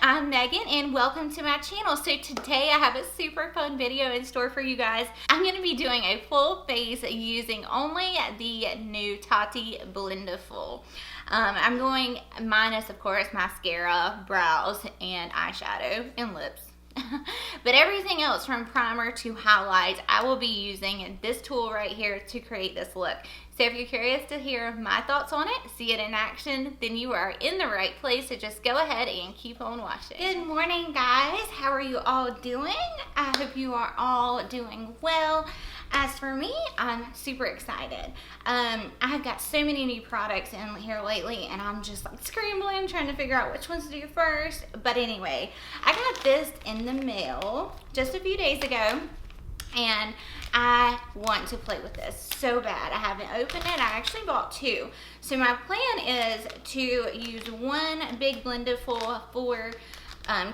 I'm Megan and welcome to my channel. So today I have a super fun video in store for you guys. I'm going to be doing a full face using only the new Tati Blendiful. I'm going minus, of course, mascara, brows, and eyeshadow, and lips. But everything else from primer to highlight, I will be using this tool right here to create this look. So if you're curious to hear my thoughts on it, see it in action, then you are in the right place. So just go ahead and keep on watching. Good morning, guys. How are you all doing? I hope you are all doing well. As for me, I'm super excited. I've got so many new products in here lately and I'm just like scrambling, trying to figure out which ones to do first. But anyway, I got this in the mail just a few days ago and I want to play with this so bad. I haven't opened it. I actually bought two. So my plan is to use one big Blendiful for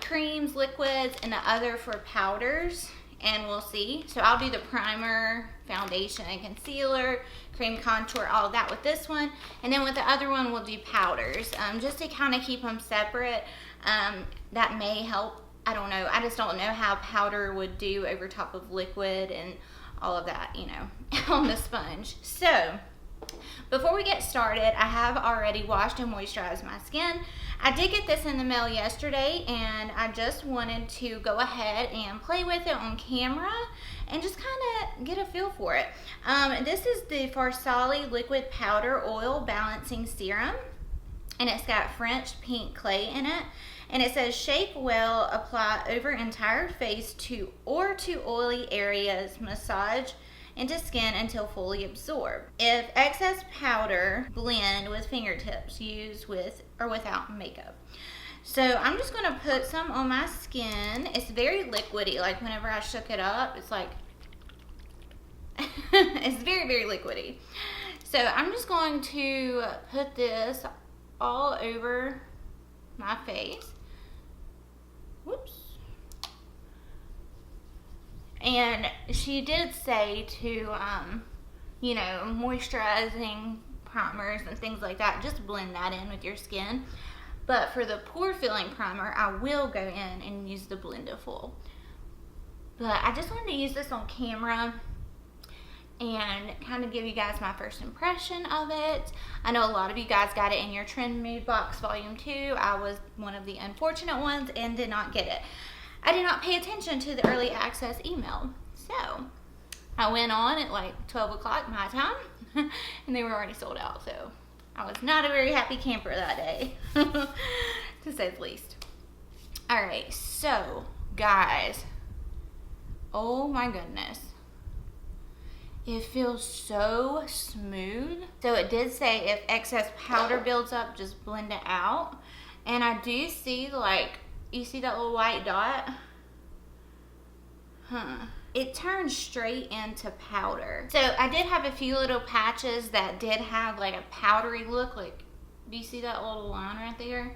creams, liquids, and the other for powders. And we'll see. So I'll do the primer, foundation, and concealer, cream contour, all of that with this one. And then with the other one, we'll do powders. Just to kind of keep them separate. That may help. I don't know. I just don't know how powder would do over top of liquid and all of that, you know, on the sponge. So before we get started, I have already washed and moisturized my skin. I did get this in the mail yesterday and I just wanted to go ahead and play with it on camera and just kind of get a feel for it. This is the Farsali Liquid Powder Oil Balancing Serum and it's got French pink clay in it. And it says, shake well, apply over entire face to oily areas, massage into skin until fully absorbed. If excess powder, blend with fingertips, use with or without makeup. So I'm just gonna put some on my skin. It's very liquidy, like whenever I shook it up, it's like, it's very, very liquidy. So I'm just going to put this all over my face. Whoops. And she did say to, you know, moisturizing primers and things like that, just blend that in with your skin. But for the pore filling primer, I will go in and use the Blendiful. But I just wanted to use this on camera and kind of give you guys my first impression of it. I know a lot of you guys got it in your Trend Mood Box Volume 2. I was one of the unfortunate ones and did not get it. I did not pay attention to the early access email. So I went on at like 12 o'clock my time and they were already sold out. So I was not a very happy camper that day, to say the least. All right, so guys, oh my goodness. It feels so smooth. So it did say if excess powder builds up, just blend it out. And I do see, like, you see that little white dot? It turns straight into powder. So I did have a few little patches that did have like a powdery look. Like, do you see that little line right there?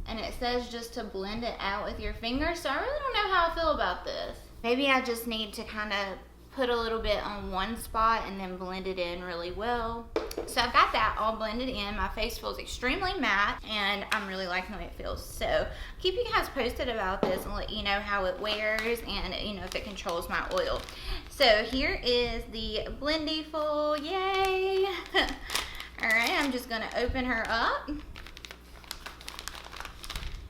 And it says just to blend it out with your finger. So I really don't know how I feel about this. Maybe I just need to kind of put a little bit on one spot and then blend it in really well. So I've got that all blended in. My face feels extremely matte and I'm really liking the way it feels. So keep you guys posted about this and let you know how it wears and, you know, if it controls my oil. So here is the Blendiful, yay! All right, I'm just gonna open her up.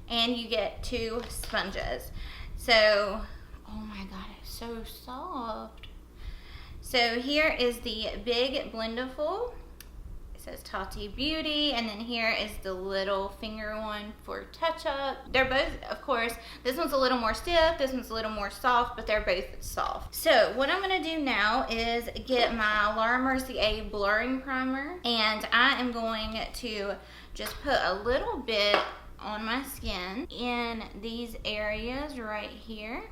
And you get two sponges. So, oh my God, it's so soft. So here is the big Blendiful. It says Tati Beauty, and then here is the little finger one for touch up. They're both, of course, this one's a little more stiff, this one's a little more soft, but they're both soft. So what I'm gonna do now is get my Laura Mercier blurring primer, and I am going to just put a little bit on my skin in these areas right here.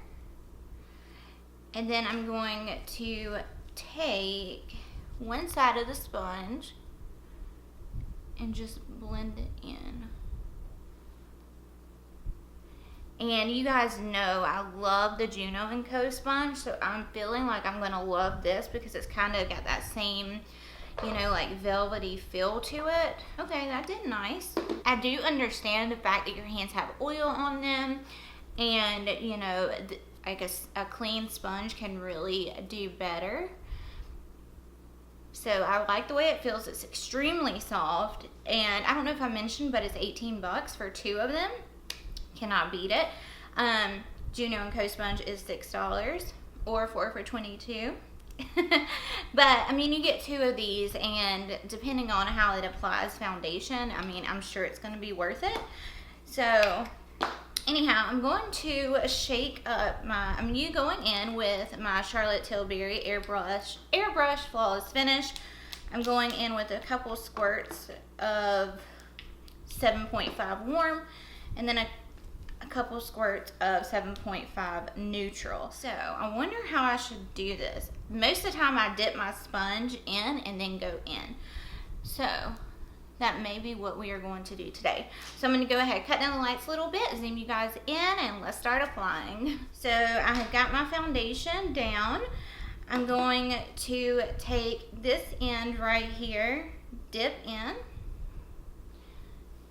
And then I'm going to take one side of the sponge and just blend it in. And you guys know I love the Juno & Co sponge, so I'm feeling like I'm gonna love this because it's kind of got that same, you know, like velvety feel to it. Okay, that did nice. I do understand the fact that your hands have oil on them, and you know, I guess a clean sponge can really do better. So I like the way it feels. It's extremely soft, and I don't know if I mentioned, but it's 18 bucks for 2 of them. Cannot beat it. Juno and Co sponge is $6 or 4 for 22. But I mean, you get 2 of these, and depending on how it applies foundation, I mean, I'm sure it's going to be worth it. So anyhow, I'm going to shake up my, I'm going in with my Charlotte Tilbury Airbrush Flawless Finish. I'm going in with a couple squirts of 7.5 warm, and then a couple squirts of 7.5 neutral. So I wonder how I should do this. Most of the time I dip my sponge in and then go in. So that may be what we are going to do today. So I'm going to go ahead, cut down the lights a little bit, zoom you guys in, and let's start applying. So I have got my foundation down. I'm going to take this end right here, dip in.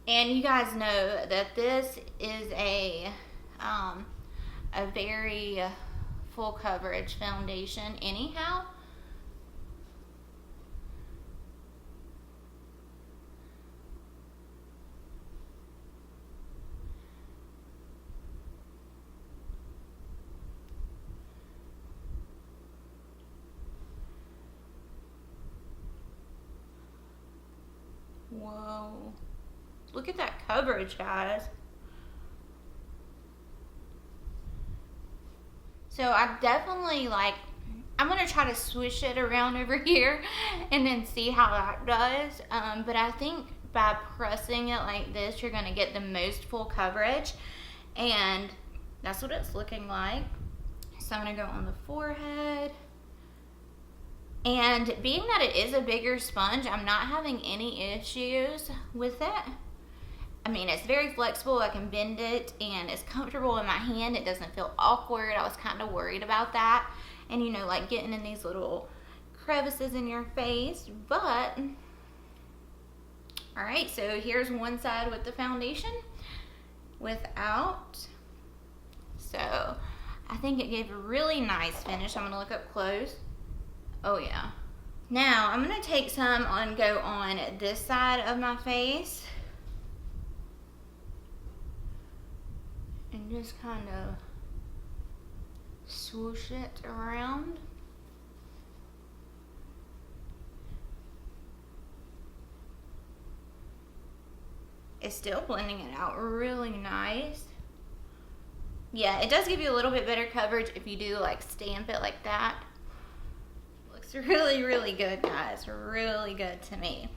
And you guys know that this is a very full coverage foundation anyhow. Whoa. Look at that coverage, guys. So I definitely I'm going to try to swish it around over here and then see how that does. But I think by pressing it like this, you're going to get the most full coverage. And that's what it's looking like. So I'm going to go on the forehead. And being that it is a bigger sponge, I'm not having any issues with it. I mean, it's very flexible. I can bend it, and it's comfortable in my hand. It doesn't feel awkward. I was kind of worried about that. And, you know, like getting in these little crevices in your face. But, all right, so here's one side with the foundation without. So I think it gave a really nice finish. I'm going to look up close. Oh, yeah. Now, I'm going to take some and go on this side of my face. And just kind of swoosh it around. It's still blending it out really nice. Yeah, it does give you a little bit better coverage if you do like stamp it like that. Looks really, really good, guys. Really good to me.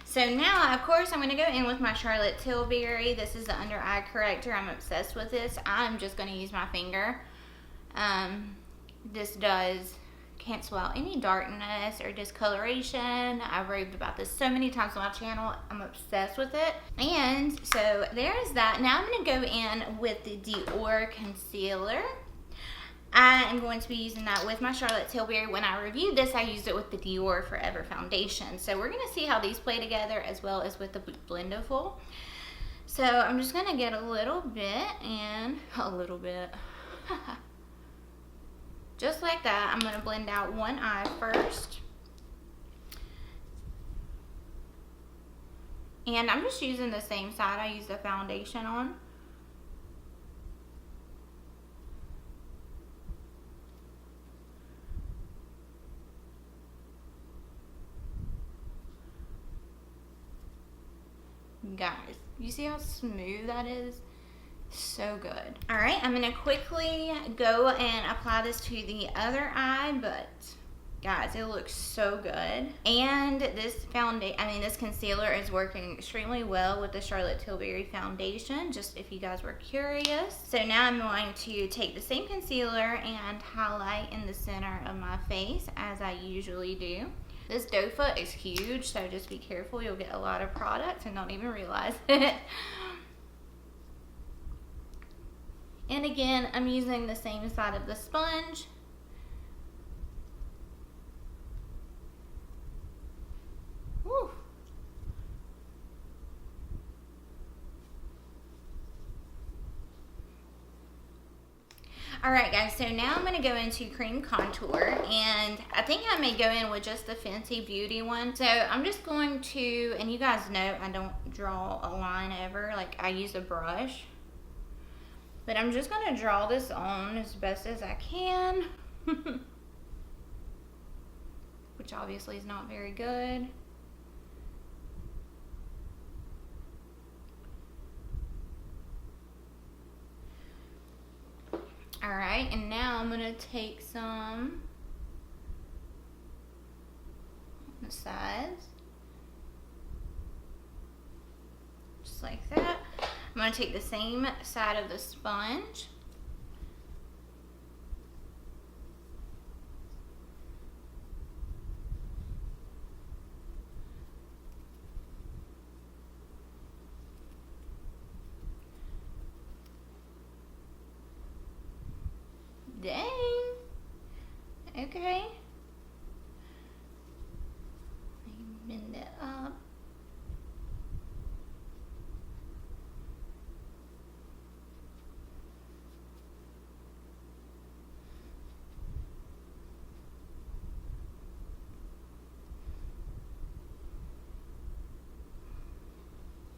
So now, of course, I'm going to go in with my Charlotte Tilbury. This is the under eye corrector. I'm obsessed with this. I'm just going to use my finger. This does cancel out any darkness or discoloration. I've raved about this so many times on my channel. I'm obsessed with it. And so there's that. Now I'm going to go in with the Dior concealer. I am going to be using that with my Charlotte Tilbury. When I reviewed this, I used it with the Dior Forever Foundation. So we're going to see how these play together as well as with the Blendiful. So I'm just going to get a little bit and a little bit. Just like that. I'm going to blend out one eye first. And I'm just using the same side I used the foundation on. Guys, you see how smooth that is? So good. All right, I'm gonna quickly go and apply this to the other eye, but guys, it looks so good. And this this concealer is working extremely well with the Charlotte Tilbury foundation, just if you guys were curious. So now I'm going to take the same concealer and highlight in the center of my face as I usually do. This doe foot is huge, so just be careful. You'll get a lot of product and don't even realize it. And again, I'm using the same side of the sponge. Alright guys, so now I'm going to go into cream contour, and I think I may go in with just the Fenty Beauty one. So I'm just going to, and you guys know I don't draw a line ever, like I use a brush. But I'm just going to draw this on as best as I can. Which obviously is not very good. Alright, and now I'm going to take some on the sides. Just like that. I'm going to take the same side of the sponge. Dang. Okay. Bend it up.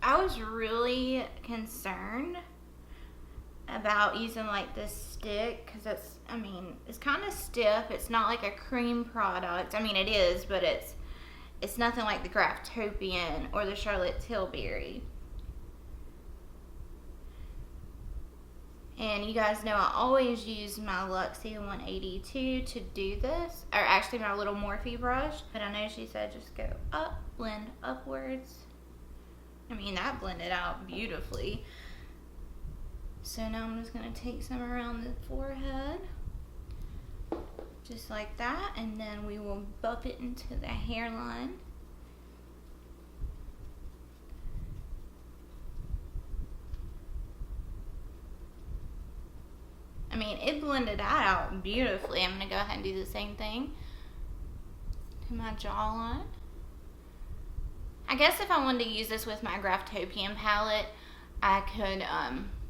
I was really concerned about using like this stick because it's, I mean, it's kind of stiff. It's not like a cream product. I mean, it is, but it's nothing like the Graftopian or the Charlotte Tilbury. And you guys know I always use my LUXSB 182 to do this, or actually my little Morphe brush. But I know she said just go up, blend upwards. I mean, that blended out beautifully. So now I'm just going to take some around the forehead, just like that, and then we will buff it into the hairline. I mean, it blended that out beautifully. I'm going to go ahead and do the same thing to my jawline. I guess if I wanted to use this with my Graftopian palette, I could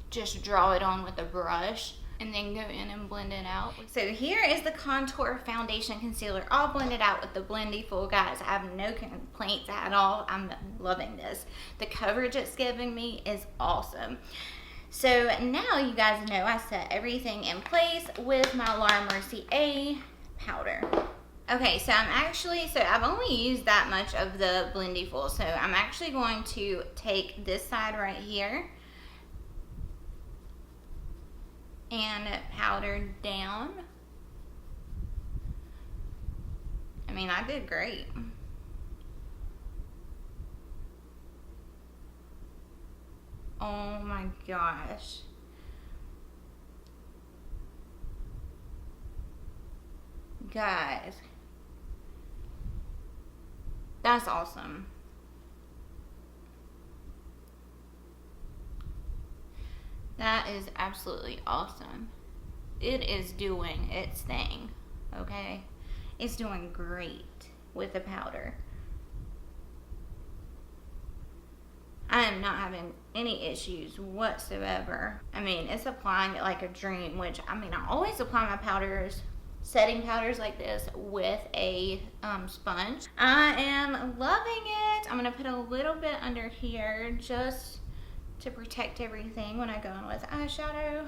just draw it on with a brush and then go in and blend it out. So here is the contour foundation concealer all blended out with the Blendiful. Guys, I have no complaints at all. I'm loving this. The coverage it's giving me is awesome. So now you guys know I set everything in place with my Laura Mercier powder. Okay, so I've only used that much of the Blendiful, so I'm actually going to take this side right here and powder down. I mean, I did great. Oh my gosh. Guys, that's awesome. That is absolutely awesome. It is doing its thing, okay? It's doing great with the powder. I am not having any issues whatsoever. I mean, it's applying it like a dream, which, I mean, I always apply my powders, setting powders like this with a sponge. I am loving it. I'm going to put a little bit under here just to protect everything when I go in with eyeshadow.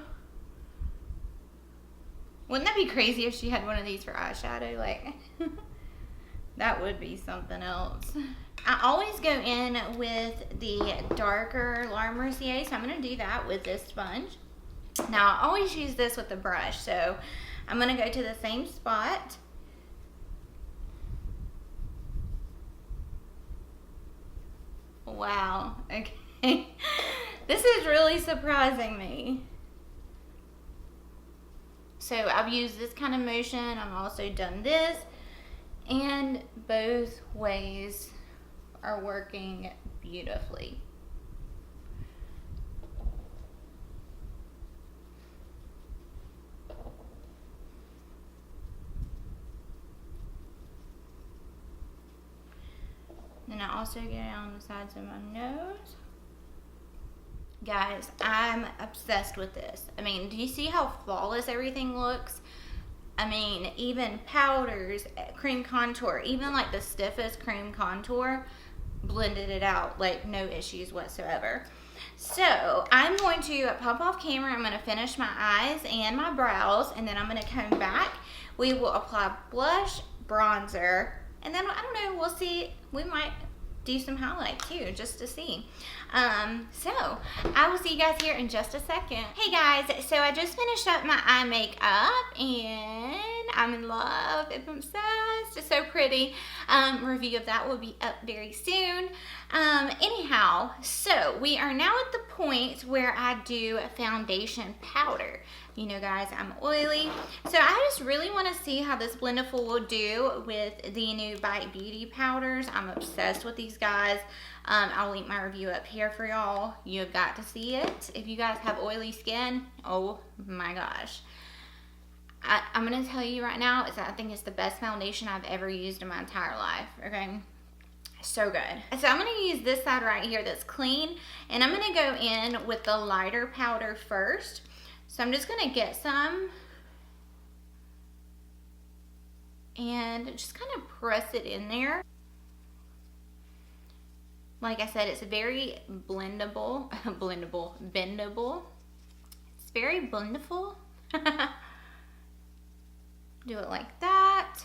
Wouldn't that be crazy if she had one of these for eyeshadow? Like, that would be something else. I always go in with the darker Laura Mercier, so I'm going to do that with this sponge. Now, I always use this with the brush, so I'm going to go to the same spot. Wow, okay. This is really surprising me. So I've used this kind of motion. I've also done this, and both ways are working beautifully. Then I also go down the sides of my nose. Guys, I'm obsessed with this. I mean, do you see how flawless everything looks? I mean, even powders, cream contour, even like the stiffest cream contour, blended it out like no issues whatsoever. So I'm going to pop off camera. I'm going to finish my eyes and my brows, and then I'm going to come back. We will apply blush, bronzer, and then I don't know, we'll see. We might do some highlight too, just to see. So I will see you guys here in just a second. Hey guys, so I just finished up my eye makeup and I'm in love. I'm obsessed. It's so pretty. Review of that will be up very soon. Anyhow, so we are now at the point where I do a foundation powder. You know, guys, I'm oily, so I just really want to see how this Blendiful will do with the new Bite Beauty powders. I'm obsessed with these guys. I'll link my review up here for y'all. You've got to see it. If you guys have oily skin, oh my gosh. I'm going to tell you right now, I think it's the best foundation I've ever used in my entire life, okay? So good. So I'm going to use this side right here that's clean, and I'm going to go in with the lighter powder first. So I'm just going to get some and just kind of press it in there. Like I said, it's very blendable, bendable. It's very blendiful. Do it like that.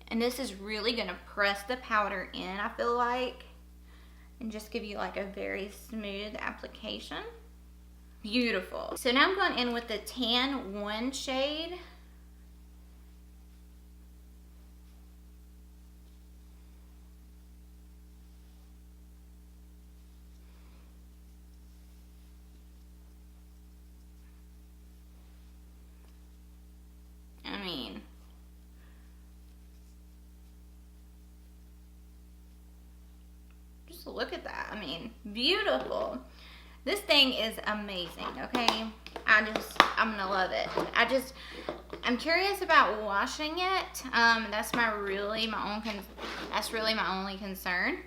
And this is really going to press the powder in, I feel like, and just give you like a very smooth application. Beautiful. So now I'm going in with the Tan 1 shade. I mean, just look at that. I mean, beautiful. This thing is amazing, okay? I'm gonna love it. I'm curious about washing it. That's really my only concern.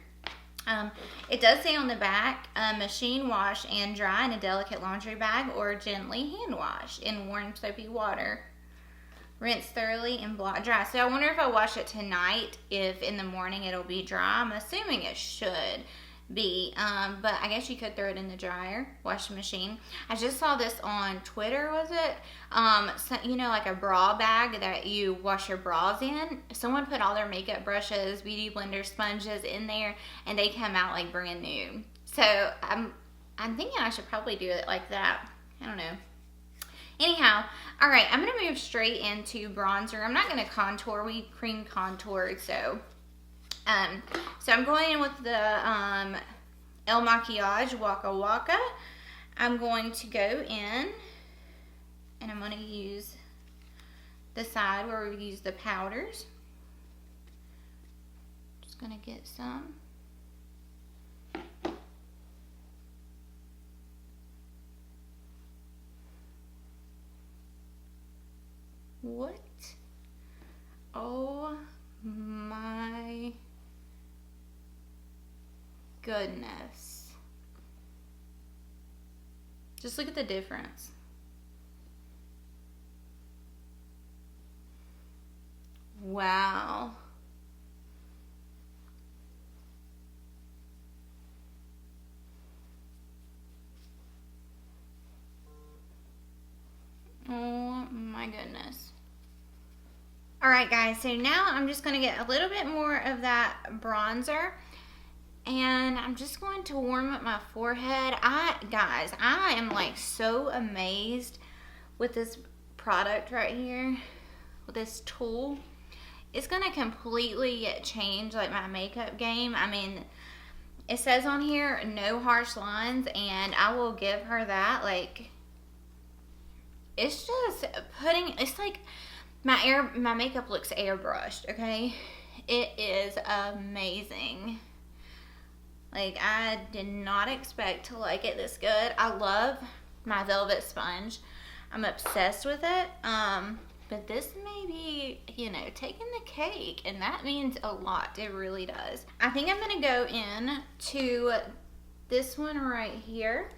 It does say on the back, machine wash and dry in a delicate laundry bag or gently hand wash in warm soapy water. Rinse thoroughly and blot dry. So I wonder if I wash it tonight, if in the morning it'll be dry. I'm assuming it should be, but I guess you could throw it in the dryer, washing machine. I just saw this on Twitter, was it? So, you know, like a bra bag that you wash your bras in. Someone put all their makeup brushes, beauty blender sponges in there, and they come out like brand new. So I'm thinking I should probably do it like that. I don't know. Anyhow, all right, I'm gonna move straight into bronzer. I'm not gonna contour. We cream contoured, so I'm going in with the MAKIAGE WAKA. I'm going to go in, and I'm going to use the side where we use the powders. Just going to get some. What? Oh my goodness. Just look at the difference. Wow. Oh my goodness. Alright guys, so now I'm just going to get a little bit more of that bronzer, and I'm just going to warm up my forehead. Guys, I am like so amazed with this product right here, with this tool. It's going to completely change like my makeup game. I mean, it says on here no harsh lines, and I will give her that. Like, it's just it's like my makeup looks airbrushed, okay? It is amazing. Like, I did not expect to like it this good. I love my velvet sponge. I'm obsessed with it. But this may be, you know, taking the cake, and that means a lot. It really does. I think I'm gonna go in to this one right here.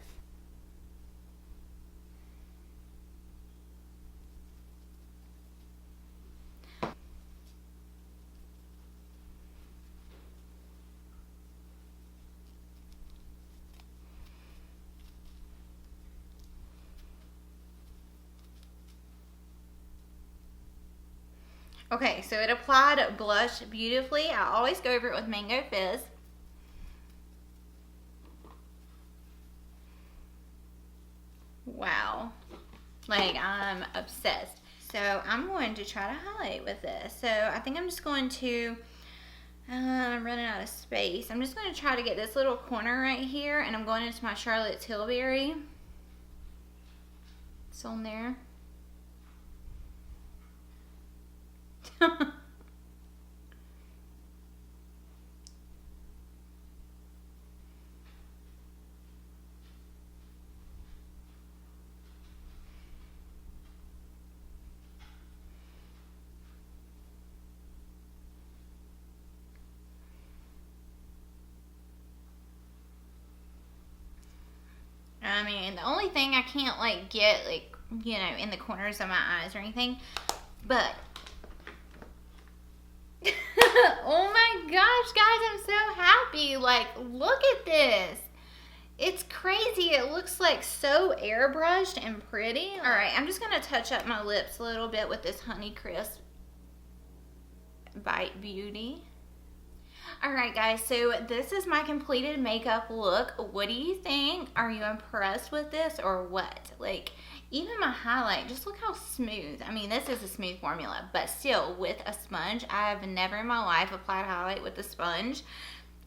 Okay, so it applied blush beautifully. I always go over it with Mango Fizz. Wow, like I'm obsessed. So I'm going to try to highlight with this. So I think I'm just going to, I'm running out of space. I'm just going to try to get this little corner right here, and I'm going into my Charlotte Tilbury. It's on there. I mean, the only thing I can't like get like, you know, in the corners of my eyes or anything, but oh my gosh, guys, I'm so happy. Like, look at this. It's crazy. It looks like so airbrushed and pretty. All right, I'm just gonna touch up my lips a little bit with this Honeycrisp Bite Beauty. Alright guys, so this is my completed makeup look. What do you think? Are you impressed with this or what? Like, even my highlight, just look how smooth. I mean, this is a smooth formula, but still with a sponge. I have never in my life applied highlight with a sponge.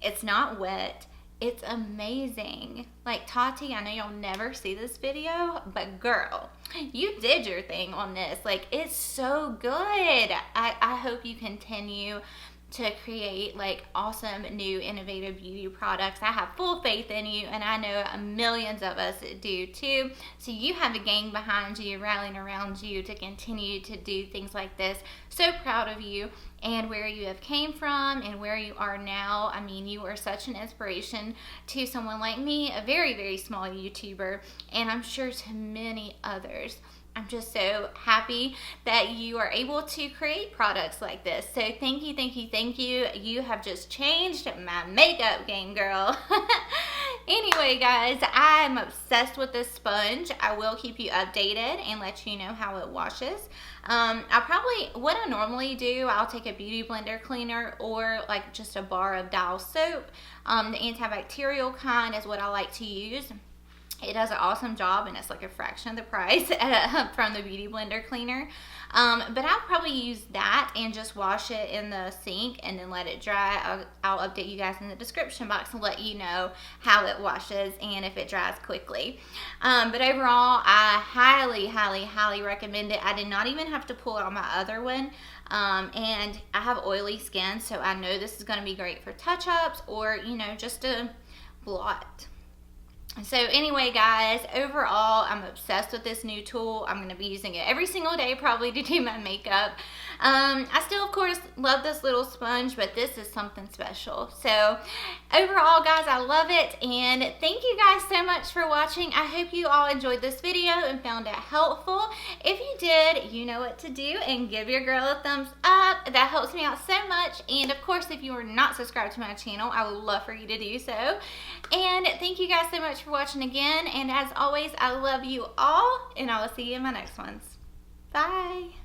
It's not wet. It's amazing. Like, Tati, I know you'll never see this video, but girl, you did your thing on this. Like, it's so good. I hope you continue to create like awesome new innovative beauty products. I have full faith in you, and I know millions of us do too. So you have a gang behind you, rallying around you to continue to do things like this. So proud of you and where you have came from and where you are now. I mean, you are such an inspiration to someone like me, a very, very small YouTuber, and I'm sure to many others. I'm just so happy that you are able to create products like this. So thank you, thank you, thank you. You have just changed my makeup game, girl. Anyway, guys, I'm obsessed with this sponge. I will keep you updated and let you know how it washes. What I normally do, I'll take a beauty blender cleaner or like just a bar of Dial soap. The antibacterial kind is what I like to use. It does an awesome job, and it's like a fraction of the price from the Beauty Blender cleaner. But I'll probably use that and just wash it in the sink and then let it dry. I'll update you guys in the description box and let you know how it washes and if it dries quickly. But overall, I highly, highly, highly recommend it. I did not even have to pull out my other one. And I have oily skin, so I know this is going to be great for touch-ups or, you know, just a blot. So anyway, guys, overall, I'm obsessed with this new tool. I'm going to be using it every single day probably to do my makeup. I still, of course, love this little sponge, but this is something special. So overall, guys, I love it, and thank you guys so much for watching. I hope you all enjoyed this video and found it helpful. If you did, you know what to do, and give your girl a thumbs up. That helps me out so much. And of course, if you are not subscribed to my channel, I would love for you to do so. And thank you guys so much for watching again, and as always, I love you all, and I will see you in my next ones. Bye.